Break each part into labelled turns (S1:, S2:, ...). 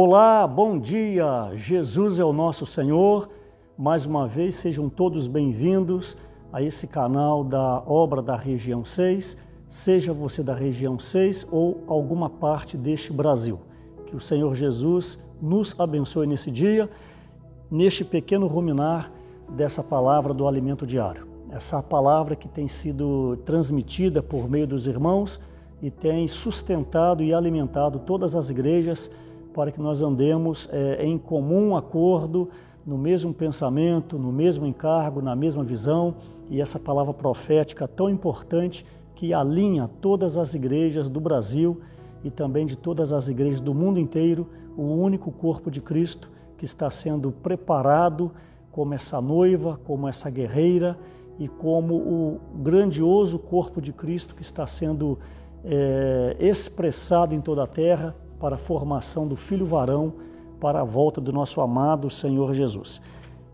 S1: Olá, bom dia! Jesus é o nosso Senhor. Mais uma vez, sejam todos bem-vindos a esse canal da Obra da Região 6, seja você da Região 6 ou alguma parte deste Brasil. Que o Senhor Jesus nos abençoe nesse dia, neste pequeno ruminar dessa palavra do alimento diário. Essa palavra que tem sido transmitida por meio dos irmãos e tem sustentado e alimentado todas as igrejas para que nós andemos em comum acordo, no mesmo pensamento, no mesmo encargo, na mesma visão, e essa palavra profética tão importante que alinha todas as igrejas do Brasil e também de todas as igrejas do mundo inteiro, o único corpo de Cristo que está sendo preparado como essa noiva, como essa guerreira e como o grandioso corpo de Cristo que está sendo expressado em toda a terra para a formação do Filho varão, para a volta do nosso amado Senhor Jesus.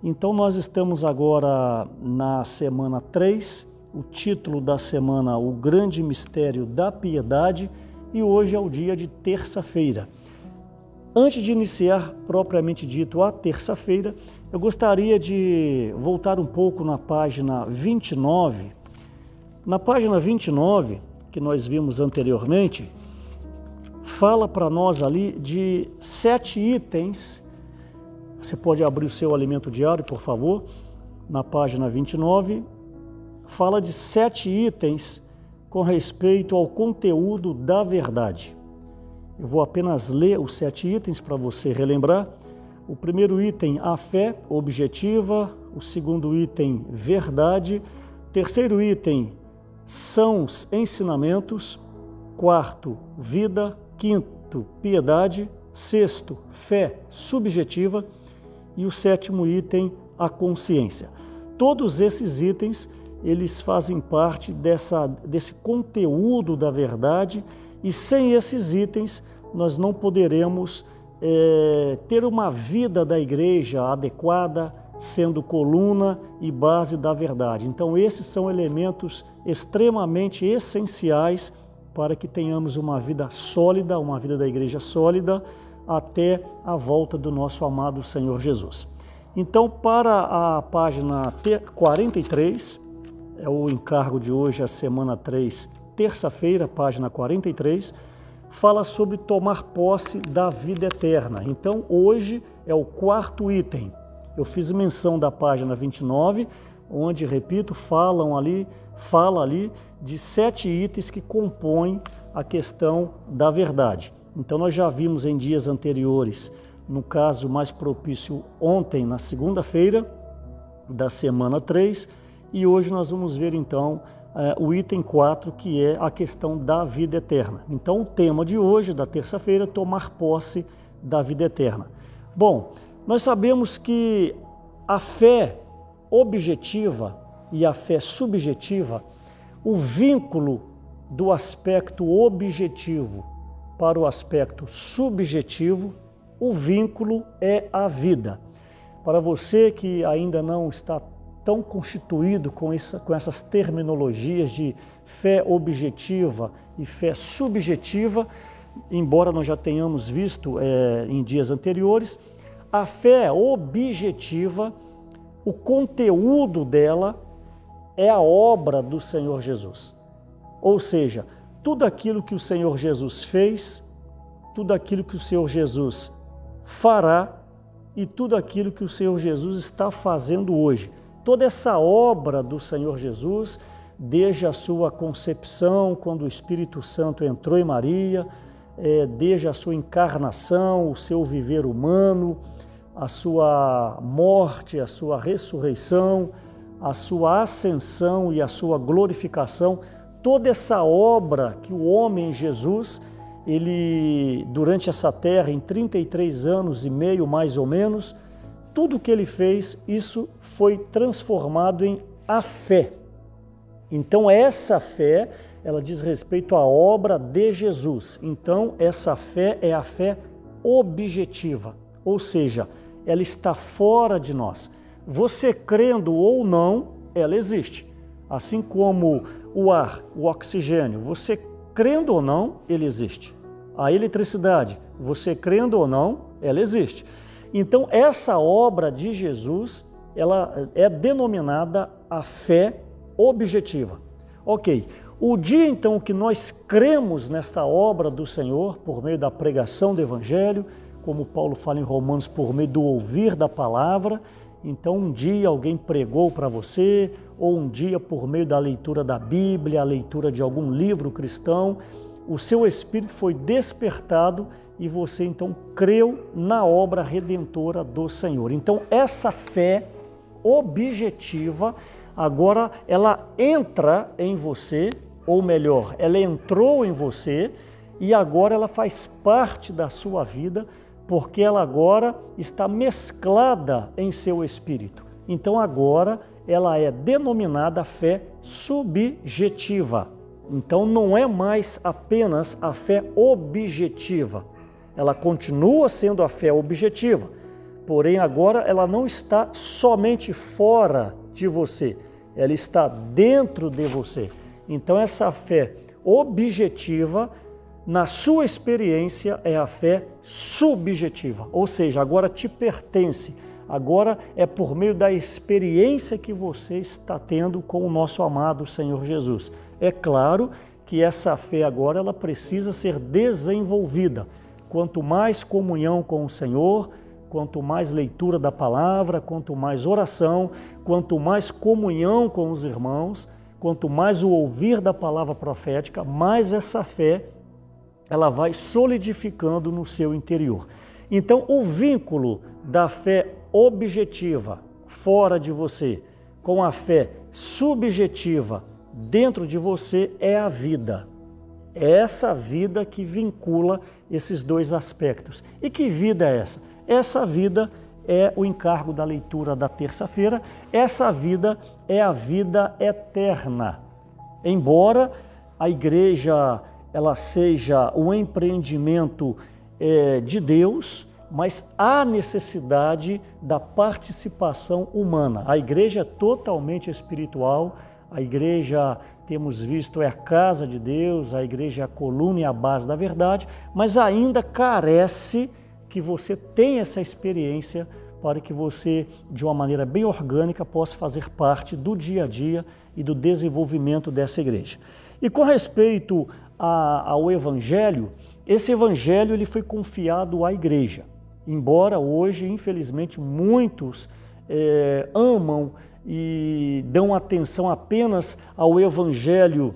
S1: Então nós estamos agora na semana 3, o título da semana, o grande mistério da piedade, e hoje é o dia de terça-feira. Antes de iniciar propriamente dito a terça-feira, eu gostaria de voltar um pouco na página 29. Na página 29, que nós vimos anteriormente, fala para nós ali de 7 itens. Você pode abrir o seu alimento diário, por favor, na página 29. Fala de 7 itens com respeito ao conteúdo da verdade. Eu vou apenas ler os 7 itens para você relembrar. O primeiro item, a fé objetiva. O segundo item, verdade. Terceiro item, são os ensinamentos. Quarto, vida. Quinto, piedade. Sexto, fé subjetiva. E o sétimo item, a consciência. Todos esses itens, eles fazem parte desse conteúdo da verdade, e sem esses itens nós não poderemos ter uma vida da igreja adequada, sendo coluna e base da verdade. Então esses são elementos extremamente essenciais para que tenhamos uma vida sólida, uma vida da igreja sólida, até a volta do nosso amado Senhor Jesus. Então, para a página 43, é o encargo de hoje, a semana 3, terça-feira, página 43, fala sobre tomar posse da vida eterna. Então, hoje é o quarto item. Eu fiz menção da página 29, onde, repito, fala ali de 7 itens que compõem a questão da verdade. Então nós já vimos em dias anteriores, no caso mais propício ontem, na segunda-feira da semana 3, e hoje nós vamos ver então o item 4, que é a questão da vida eterna. Então o tema de hoje, da terça-feira, é tomar posse da vida eterna. Bom, nós sabemos que a fé objetiva e a fé subjetiva, o vínculo do aspecto objetivo para o aspecto subjetivo, o vínculo é a vida. Para você que ainda não está tão constituído com essas terminologias de fé objetiva e fé subjetiva, embora nós já tenhamos visto em dias anteriores, a fé objetiva, o conteúdo dela é a obra do Senhor Jesus. Ou seja, tudo aquilo que o Senhor Jesus fez, tudo aquilo que o Senhor Jesus fará e tudo aquilo que o Senhor Jesus está fazendo hoje. Toda essa obra do Senhor Jesus, desde a sua concepção, quando o Espírito Santo entrou em Maria, desde a sua encarnação, o seu viver humano, a sua morte, a sua ressurreição, a sua ascensão e a sua glorificação, toda essa obra que o homem Jesus, ele durante essa terra, em 33 anos e meio mais ou menos, tudo que ele fez, isso foi transformado em a fé. Então essa fé, ela diz respeito à obra de Jesus. Então essa fé é a fé objetiva, ou seja, ela está fora de nós. Você crendo ou não, ela existe. Assim como o ar, o oxigênio, você crendo ou não, ele existe. A eletricidade, você crendo ou não, ela existe. Então, essa obra de Jesus, ela é denominada a fé objetiva. Ok, o dia então que nós cremos nesta obra do Senhor, por meio da pregação do Evangelho, como Paulo fala em Romanos, por meio do ouvir da palavra, então um dia alguém pregou para você, ou um dia por meio da leitura da Bíblia, a leitura de algum livro cristão, o seu espírito foi despertado e você então creu na obra redentora do Senhor. Então essa fé objetiva, agora ela entra em você, ou melhor, ela entrou em você e agora ela faz parte da sua vida, porque ela agora está mesclada em seu espírito. Então agora ela é denominada fé subjetiva. Então não é mais apenas a fé objetiva. Ela continua sendo a fé objetiva, porém agora ela não está somente fora de você, ela está dentro de você. Então essa fé objetiva, na sua experiência, é a fé subjetiva, ou seja, agora te pertence, agora é por meio da experiência que você está tendo com o nosso amado Senhor Jesus. É claro que essa fé agora ela precisa ser desenvolvida. Quanto mais comunhão com o Senhor, quanto mais leitura da palavra, quanto mais oração, quanto mais comunhão com os irmãos, quanto mais o ouvir da palavra profética, mais essa fé ela vai solidificando no seu interior. Então, o vínculo da fé objetiva fora de você com a fé subjetiva dentro de você é a vida. É essa vida que vincula esses dois aspectos. E que vida é essa? Essa vida é o encargo da leitura da terça-feira. Essa vida é a vida eterna. Embora a igreja ela seja um empreendimento de Deus, mas há necessidade da participação humana. A igreja é totalmente espiritual, a igreja, temos visto, é a casa de Deus, a igreja é a coluna e a base da verdade, mas ainda carece que você tenha essa experiência para que você, de uma maneira bem orgânica, possa fazer parte do dia a dia e do desenvolvimento dessa igreja. E com respeito ao Evangelho, esse Evangelho ele foi confiado à igreja. Embora hoje, infelizmente, muitos amam e dão atenção apenas ao Evangelho,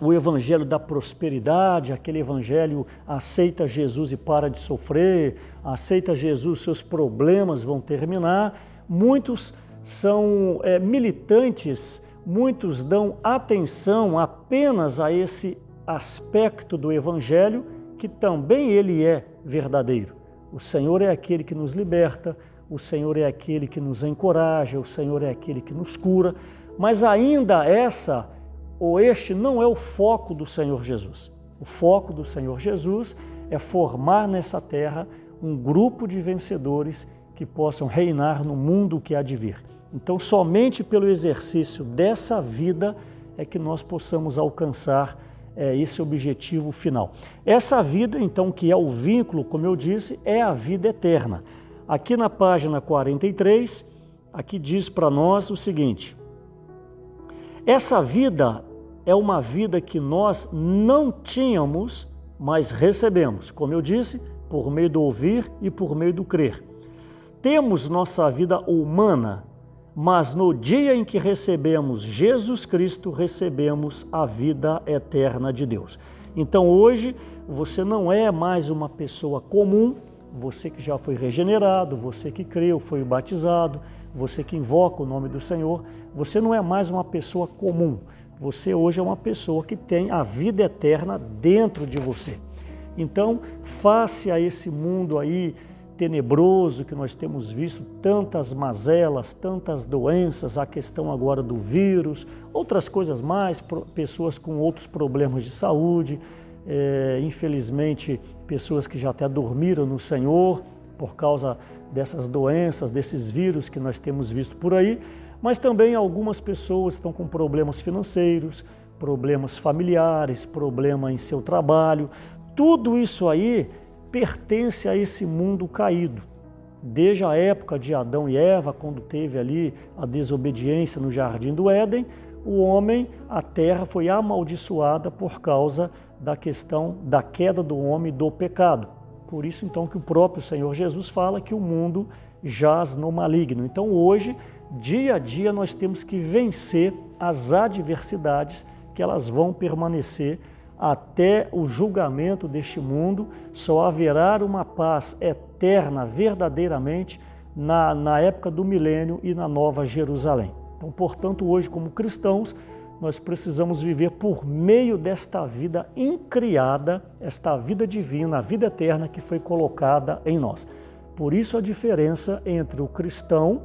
S1: o Evangelho da prosperidade, aquele Evangelho aceita Jesus e para de sofrer, aceita Jesus, seus problemas vão terminar. Muitos são militantes, muitos dão atenção apenas a esse aspecto do Evangelho, que também ele é verdadeiro. O Senhor é aquele que nos liberta, o Senhor é aquele que nos encoraja, o Senhor é aquele que nos cura, mas ainda este não é o foco do Senhor Jesus. O foco do Senhor Jesus é formar nessa terra um grupo de vencedores que possam reinar no mundo que há de vir. Então, somente pelo exercício dessa vida é que nós possamos alcançar esse objetivo final. Essa vida, então, que é o vínculo, como eu disse, é a vida eterna. Aqui na página 43, aqui diz para nós o seguinte: essa vida é uma vida que nós não tínhamos, mas recebemos, como eu disse, por meio do ouvir e por meio do crer. Temos nossa vida humana, mas no dia em que recebemos Jesus Cristo, recebemos a vida eterna de Deus. Então hoje você não é mais uma pessoa comum, você que já foi regenerado, você que creu, foi batizado, você que invoca o nome do Senhor, você não é mais uma pessoa comum. Você hoje é uma pessoa que tem a vida eterna dentro de você. Então, face a esse mundo aí tenebroso que nós temos visto, tantas mazelas, tantas doenças, a questão agora do vírus, outras coisas mais, pessoas com outros problemas de saúde, infelizmente pessoas que já até dormiram no Senhor por causa dessas doenças, desses vírus que nós temos visto por aí, mas também algumas pessoas estão com problemas financeiros, problemas familiares, problema em seu trabalho. Tudo isso aí pertence a esse mundo caído. Desde a época de Adão e Eva, quando teve ali a desobediência no Jardim do Éden, o homem, a terra foi amaldiçoada por causa da questão da queda do homem, do pecado. Por isso, então, que o próprio Senhor Jesus fala que o mundo jaz no maligno. Então, hoje, dia a dia, nós temos que vencer as adversidades, que elas vão permanecer até o julgamento deste mundo. Só haverá uma paz eterna, verdadeiramente, na época do milênio e na Nova Jerusalém. Então, portanto, hoje, como cristãos, nós precisamos viver por meio desta vida incriada, esta vida divina, a vida eterna que foi colocada em nós. Por isso a diferença entre o cristão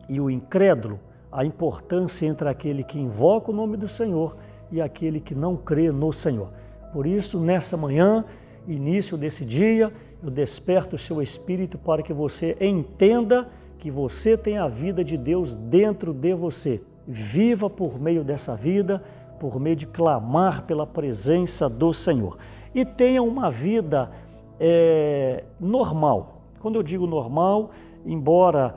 S1: e o incrédulo, a importância entre aquele que invoca o nome do Senhor e aquele que não crê no Senhor. Por isso, nessa manhã, início desse dia, eu desperto o seu espírito para que você entenda que você tem a vida de Deus dentro de você. Viva por meio dessa vida, por meio de clamar pela presença do Senhor. E tenha uma vida normal. Quando eu digo normal, embora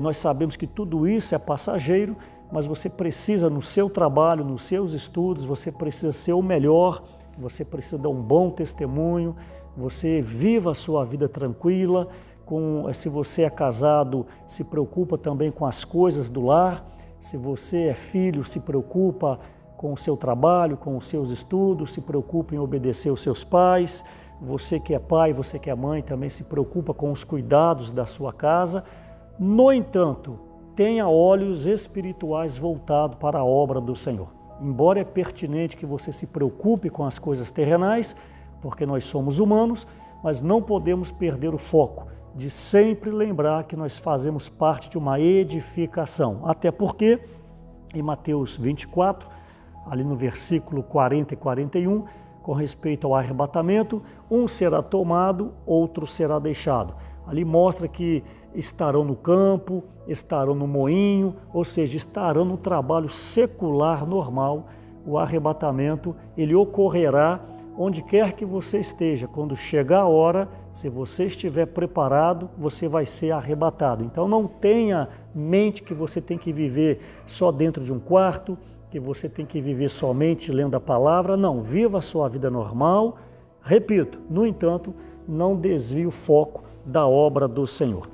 S1: nós sabemos que tudo isso é passageiro, mas você precisa, no seu trabalho, nos seus estudos, você precisa ser o melhor, você precisa dar um bom testemunho, você viva a sua vida tranquila, se você é casado, se preocupa também com as coisas do lar, se você é filho, se preocupa com o seu trabalho, com os seus estudos, se preocupa em obedecer os seus pais, você que é pai, você que é mãe, também se preocupa com os cuidados da sua casa. No entanto, tenha olhos espirituais voltados para a obra do Senhor. Embora é pertinente que você se preocupe com as coisas terrenais, porque nós somos humanos, mas não podemos perder o foco de sempre lembrar que nós fazemos parte de uma edificação. Até porque, em Mateus 24, ali no versículo 40 e 41, com respeito ao arrebatamento, um será tomado, outro será deixado. Ali mostra que estarão no campo, estarão no moinho, ou seja, estarão no trabalho secular normal. O arrebatamento, ele ocorrerá onde quer que você esteja. Quando chegar a hora, se você estiver preparado, você vai ser arrebatado. Então não tenha mente que você tem que viver só dentro de um quarto, que você tem que viver somente lendo a palavra. Não, viva a sua vida normal. Repito, no entanto, não desvie o foco da obra do Senhor.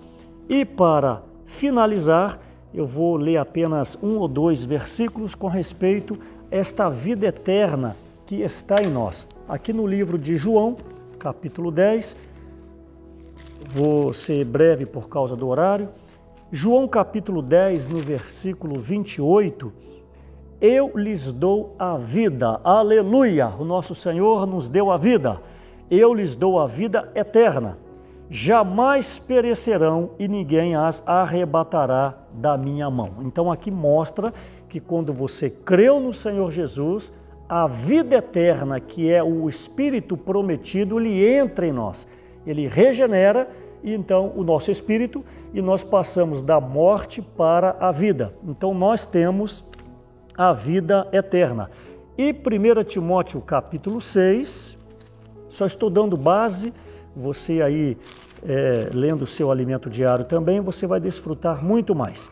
S1: E para finalizar, eu vou ler apenas 1 ou 2 versículos com respeito a esta vida eterna que está em nós. Aqui no livro de João, capítulo 10, vou ser breve por causa do horário. João capítulo 10, no versículo 28, eu lhes dou a vida, aleluia, o nosso Senhor nos deu a vida, eu lhes dou a vida eterna, jamais perecerão e ninguém as arrebatará da minha mão. Então aqui mostra que quando você creu no Senhor Jesus, a vida eterna, que é o Espírito prometido, ele entra em nós, ele regenera, e então o nosso espírito, e nós passamos da morte para a vida. Então nós temos a vida eterna. E 1 Timóteo capítulo 6, só estou dando base, você aí lendo o seu alimento diário também, você vai desfrutar muito mais.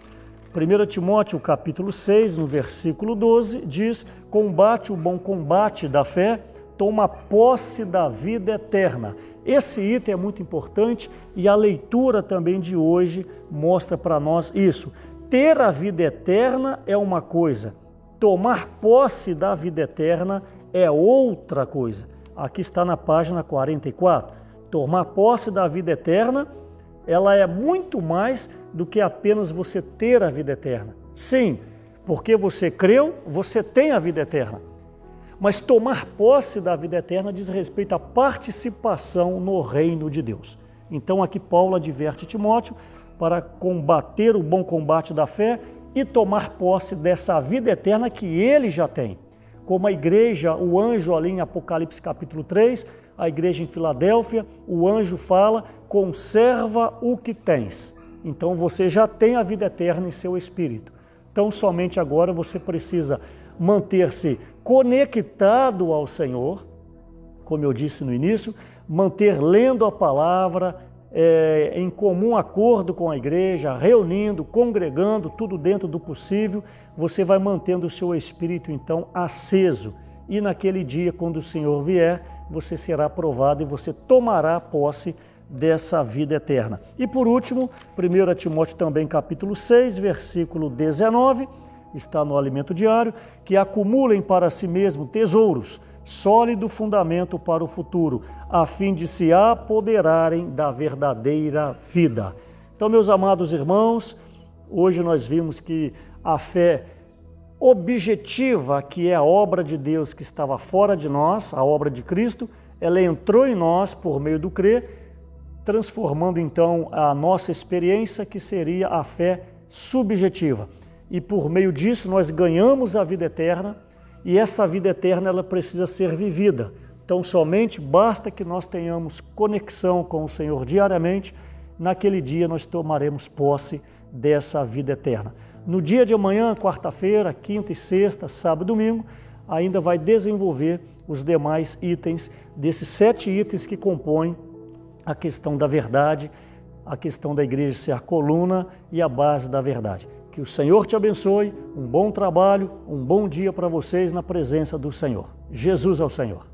S1: 1 Timóteo capítulo 6, no versículo 12, diz: combate o bom combate da fé, toma posse da vida eterna. Esse item é muito importante e a leitura também de hoje mostra para nós isso. Ter a vida eterna é uma coisa, tomar posse da vida eterna é outra coisa. Aqui está na página 44. Tomar posse da vida eterna, ela é muito mais do que apenas você ter a vida eterna. Sim, porque você creu, você tem a vida eterna. Mas tomar posse da vida eterna diz respeito à participação no reino de Deus. Então aqui Paulo adverte Timóteo para combater o bom combate da fé e tomar posse dessa vida eterna que ele já tem. Como a igreja, o anjo ali em Apocalipse capítulo 3, a igreja em Filadélfia, o anjo fala, conserva o que tens. Então você já tem a vida eterna em seu espírito. Então somente agora você precisa manter-se conectado ao Senhor, como eu disse no início, manter lendo a palavra, em comum acordo com a igreja, reunindo, congregando, tudo dentro do possível, você vai mantendo o seu espírito então aceso. E naquele dia, quando o Senhor vier, você será aprovado e você tomará posse dessa vida eterna. E por último, 1 Timóteo também capítulo 6, versículo 19, está no alimento diário, que acumulem para si mesmo tesouros, sólido fundamento para o futuro, a fim de se apoderarem da verdadeira vida. Então, meus amados irmãos, hoje nós vimos que a fé objetiva, que é a obra de Deus que estava fora de nós, a obra de Cristo, ela entrou em nós por meio do crer, transformando então a nossa experiência, que seria a fé subjetiva. E por meio disso nós ganhamos a vida eterna, e essa vida eterna ela precisa ser vivida. Então somente basta que nós tenhamos conexão com o Senhor diariamente, naquele dia nós tomaremos posse dessa vida eterna. No dia de amanhã, quarta-feira, quinta e sexta, sábado e domingo, ainda vai desenvolver os demais itens, desses 7 itens que compõem a questão da verdade, a questão da igreja ser a coluna e a base da verdade. Que o Senhor te abençoe, um bom trabalho, um bom dia para vocês na presença do Senhor. Jesus é o Senhor.